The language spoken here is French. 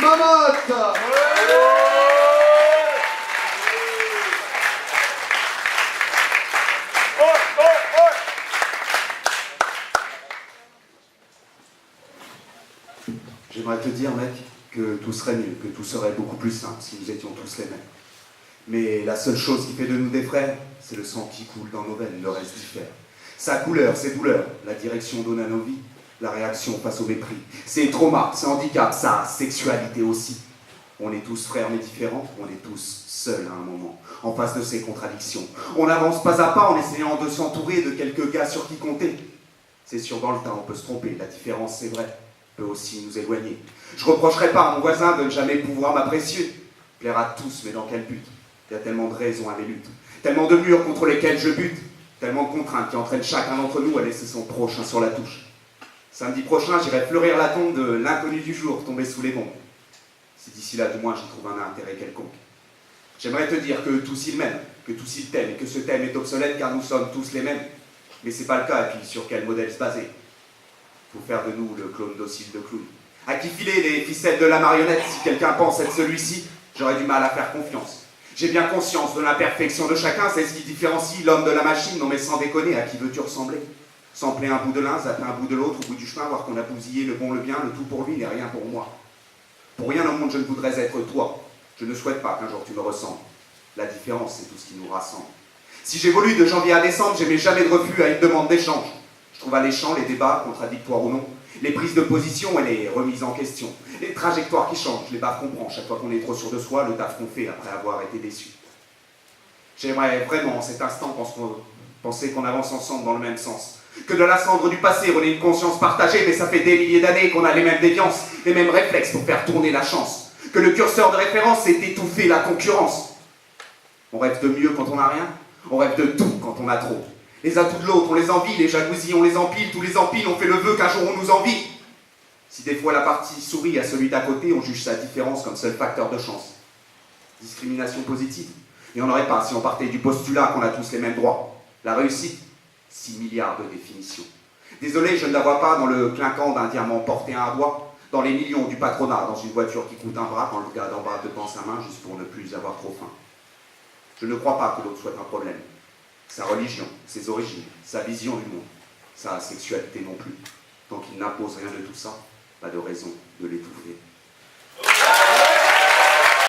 Mamotte. J'aimerais te dire, mec, que tout serait mieux, que tout serait beaucoup plus simple si nous étions tous les mêmes. Mais la seule chose qui fait de nous des frères, c'est le sang qui coule dans nos veines, le reste diffère. Sa couleur, ses douleurs, la direction donne à nos vies, la réaction face au mépris. Ses traumas, ses handicaps, sa sexualité aussi. On est tous frères mais différents, on est tous seuls à un moment, en face de ces contradictions. On avance pas à pas en essayant de s'entourer de quelques gars sur qui compter. C'est sûr, dans le temps, on peut se tromper, la différence c'est vrai, peut aussi nous éloigner. Je reprocherai pas à mon voisin de ne jamais pouvoir m'apprécier. Plaire à tous, mais dans quel but? Il y a tellement de raisons à mes luttes, tellement de murs contre lesquels je bute, tellement de contraintes qui entraînent chacun d'entre nous à laisser son prochain sur la touche. Samedi prochain, j'irai fleurir la tombe de l'inconnu du jour, tombé sous les bombes. Si d'ici là, du moins, j'y trouve un intérêt quelconque. J'aimerais te dire que tous ils m'aiment, que tous ils t'aiment, et que ce thème est obsolète car nous sommes tous les mêmes. Mais c'est pas le cas, et puis sur quel modèle se baser? Faut faire de nous le clone docile de clown. À qui filer les ficelles de la marionnette? Si quelqu'un pense être celui-ci, j'aurais du mal à faire confiance. J'ai bien conscience de l'imperfection de chacun, c'est ce qui différencie l'homme de la machine. Non mais sans déconner, à qui veux-tu ressembler? Sampler un bout de l'un, zapper un bout de l'autre, au bout du chemin, voir qu'on a bousillé le bon, le bien, le tout pour lui, et rien pour moi. Pour rien au monde je ne voudrais être toi. Je ne souhaite pas qu'un jour tu me ressembles. La différence, c'est tout ce qui nous rassemble. Si j'évolue de janvier à décembre, j'aimais jamais de refus à une demande d'échange. Je trouve alléchant les débats, contradictoires ou non, les prises de position et les remises en question, les trajectoires qui changent, les baffes qu'on prend chaque fois qu'on est trop sûr de soi, le taf qu'on fait après avoir été déçu. J'aimerais vraiment en cet instant penser qu'on avance ensemble dans le même sens. Que de la cendre du passé, on ait une conscience partagée, mais ça fait des milliers d'années qu'on a les mêmes déviances, les mêmes réflexes pour faire tourner la chance. Que le curseur de référence c'est étouffer la concurrence. On rêve de mieux quand on n'a rien, on rêve de tout quand on a trop. Les atouts de l'autre, on les envie, les jalousies, on les empile, tous les empiles, on fait le vœu qu'un jour on nous envie. Si des fois la partie sourit à celui d'à côté, on juge sa différence comme seul facteur de chance. Discrimination positive, il n'y en aurait pas si on partait du postulat qu'on a tous les mêmes droits. La réussite, 6 milliards de définitions. Désolé, je ne la vois pas dans le clinquant d'un diamant porté à un doigt, dans les millions du patronat, dans une voiture qui coûte un bras quand le gars d'en bas te tend sa main juste pour ne plus avoir trop faim. Je ne crois pas que l'autre soit un problème. Sa religion, ses origines, sa vision du monde, sa sexualité non plus. Tant qu'il n'impose rien de tout ça, pas de raison de l'étouffer.